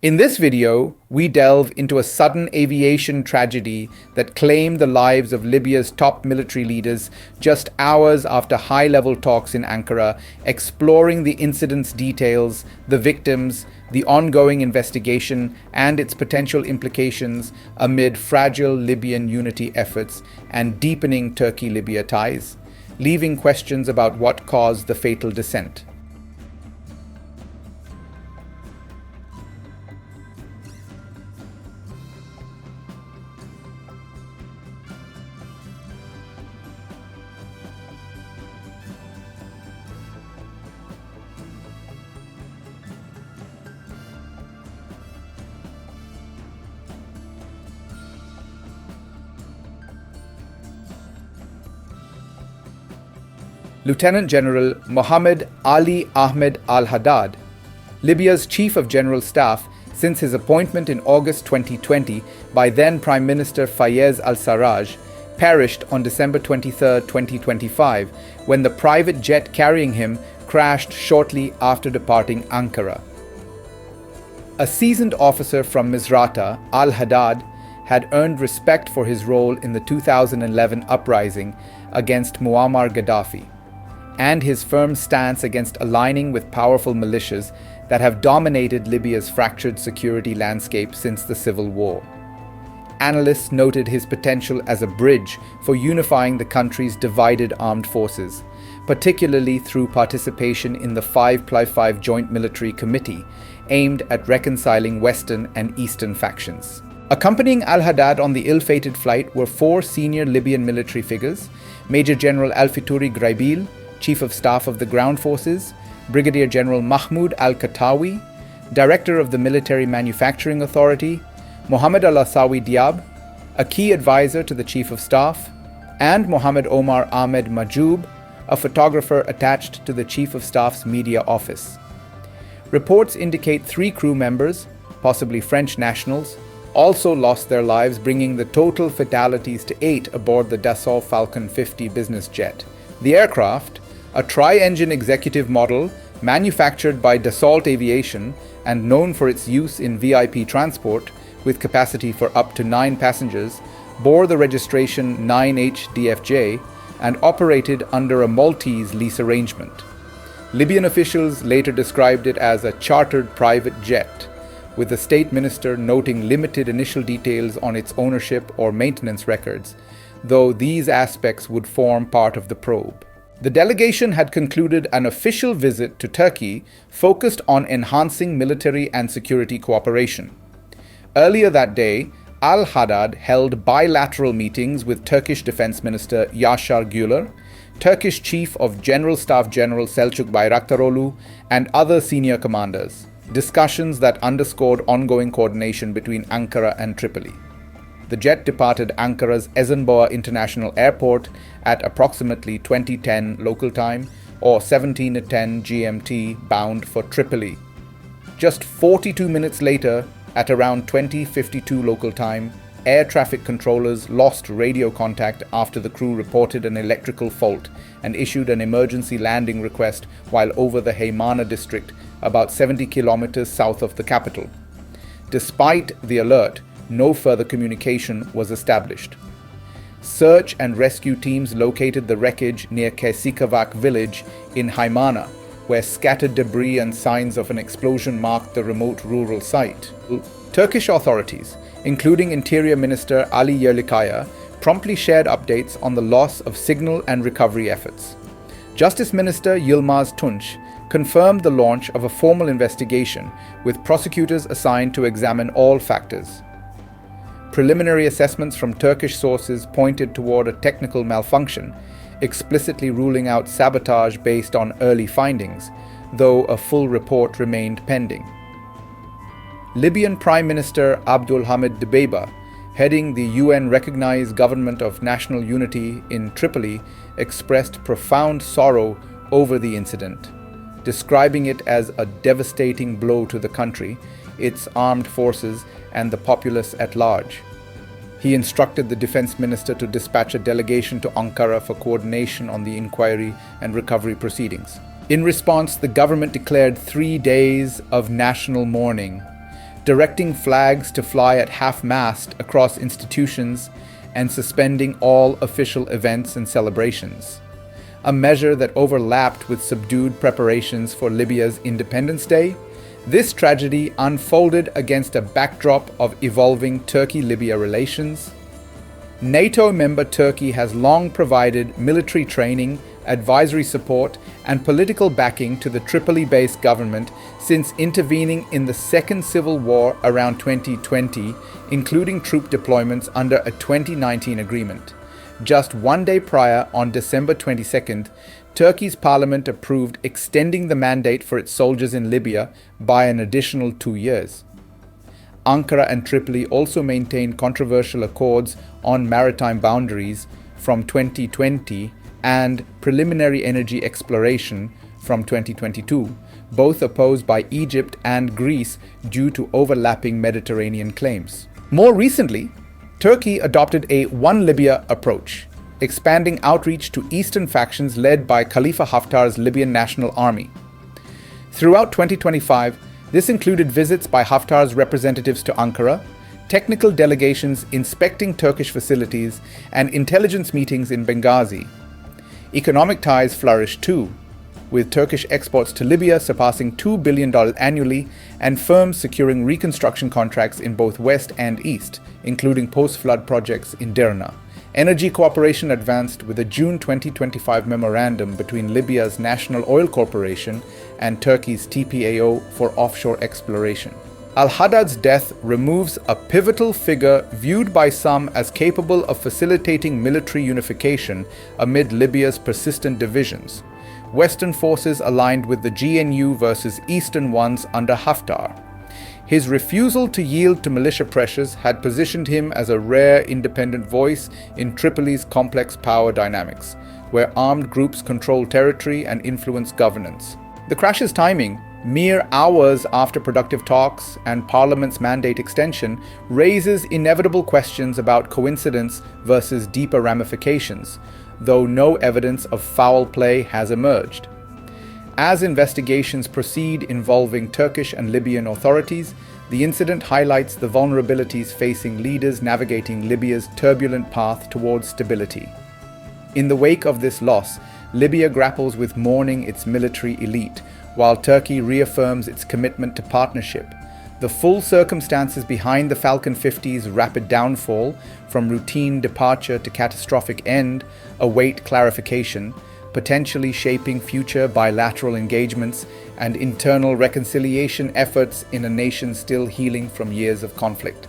In this video, we delve into a sudden aviation tragedy that claimed the lives of Libya's top military leaders just hours after high-level talks in Ankara, exploring the incident's details, the victims, the ongoing investigation, and its potential implications amid fragile Libyan unity efforts and deepening Turkey-Libya ties, leaving questions about what caused the fatal descent. Lieutenant General Mohammed Ali Ahmed Al-Haddad, Libya's Chief of General Staff since his appointment in August 2020 by then Prime Minister Fayez al-Sarraj, perished on December 23, 2025, when the private jet carrying him crashed shortly after departing Ankara. A seasoned officer from Misrata, Al-Haddad had earned respect for his role in the 2011 uprising against Muammar Gaddafi, and his firm stance against aligning with powerful militias that have dominated Libya's fractured security landscape since the civil war. Analysts noted his potential as a bridge for unifying the country's divided armed forces, particularly through participation in the 5+5 Joint Military Committee, aimed at reconciling Western and Eastern factions. Accompanying Al-Haddad on the ill-fated flight were four senior Libyan military figures: Major General Al-Fituri Graibil, Chief of Staff of the Ground Forces; Brigadier General Mahmoud Al-Katawi, Director of the Military Manufacturing Authority; Mohammed Al-Asawi Diab, a key advisor to the Chief of Staff; and Mohammed Omar Ahmed Majoub, a photographer attached to the Chief of Staff's media office. Reports indicate 3 crew members, possibly French nationals, also lost their lives, bringing the total fatalities to 8 aboard the Dassault Falcon 50 business jet. The aircraft, a tri-engine executive model manufactured by Dassault Aviation and known for its use in VIP transport with capacity for up to 9 passengers, bore the registration 9HDFJ and operated under a Maltese lease arrangement. Libyan officials later described it as a chartered private jet, with the state minister noting limited initial details on its ownership or maintenance records, though these aspects would form part of the probe. The delegation had concluded an official visit to Turkey focused on enhancing military and security cooperation. Earlier that day, Al-Haddad held bilateral meetings with Turkish Defense Minister Yaşar Güler, Turkish Chief of General Staff General Selçuk Bayraktaroglu, and other senior commanders, discussions that underscored ongoing coordination between Ankara and Tripoli. The jet departed Ankara's Esenboğa International Airport at approximately 2010 local time or 17:10 GMT, bound for Tripoli. Just 42 minutes later, at around 20:52 local time, air traffic controllers lost radio contact after the crew reported an electrical fault and issued an emergency landing request while over the Haymana district, about 70 kilometers south of the capital. Despite the alert, no further communication was established. Search and rescue teams located the wreckage near Kesikavak village in Haymana, where scattered debris and signs of an explosion marked the remote rural site. Turkish authorities, including Interior Minister Ali Yerlikaya, promptly shared updates on the loss of signal and recovery efforts. Justice Minister Yilmaz Tunç confirmed the launch of a formal investigation, with prosecutors assigned to examine all factors. Preliminary assessments from Turkish sources pointed toward a technical malfunction, explicitly ruling out sabotage based on early findings, though a full report remained pending. Libyan Prime Minister Abdulhamid Dbeibeh, heading the UN-recognized Government of National Unity in Tripoli, expressed profound sorrow over the incident, describing it as a devastating blow to the country, its armed forces, and the populace at large. He instructed the defense minister to dispatch a delegation to Ankara for coordination on the inquiry and recovery proceedings. In response, the government declared 3 days of national mourning. directing flags to fly at half-mast across institutions and suspending all official events and celebrations, a measure that overlapped with subdued preparations for Libya's Independence Day. This tragedy unfolded against a backdrop of evolving Turkey-Libya relations. NATO member Turkey has long provided military training, advisory support, and political backing to the Tripoli-based government since intervening in the Second Civil War around 2020, including troop deployments under a 2019 agreement. Just one day prior, on December 22nd, Turkey's parliament approved extending the mandate for its soldiers in Libya by an additional 2 years. Ankara and Tripoli also maintained controversial accords on maritime boundaries from 2020 and preliminary energy exploration from 2022, both opposed by Egypt and Greece due to overlapping Mediterranean claims. More recently, Turkey adopted a One Libya approach, expanding outreach to eastern factions led by Khalifa Haftar's Libyan National Army. Throughout 2025, this included visits by Haftar's representatives to Ankara, technical delegations inspecting Turkish facilities, and intelligence meetings in Benghazi. Economic ties flourished too, with Turkish exports to Libya surpassing $2 billion annually and firms securing reconstruction contracts in both west and east, including post-flood projects in Derna. Energy cooperation advanced with a June 2025 memorandum between Libya's National Oil Corporation and Turkey's TPAO for offshore exploration. Al-Haddad's death removes a pivotal figure viewed by some as capable of facilitating military unification amid Libya's persistent divisions. Western forces aligned with the GNU versus Eastern ones under Haftar. His refusal to yield to militia pressures had positioned him as a rare independent voice in Tripoli's complex power dynamics, where armed groups control territory and influence governance. The crash's timing, mere hours after productive talks and Parliament's mandate extension, raises inevitable questions about coincidence versus deeper ramifications, though no evidence of foul play has emerged. As investigations proceed involving Turkish and Libyan authorities, the incident highlights the vulnerabilities facing leaders navigating Libya's turbulent path towards stability. In the wake of this loss, Libya grapples with mourning its military elite, while Turkey reaffirms its commitment to partnership. The full circumstances behind the Falcon 50's rapid downfall, from routine departure to catastrophic end, await clarification, potentially shaping future bilateral engagements and internal reconciliation efforts in a nation still healing from years of conflict.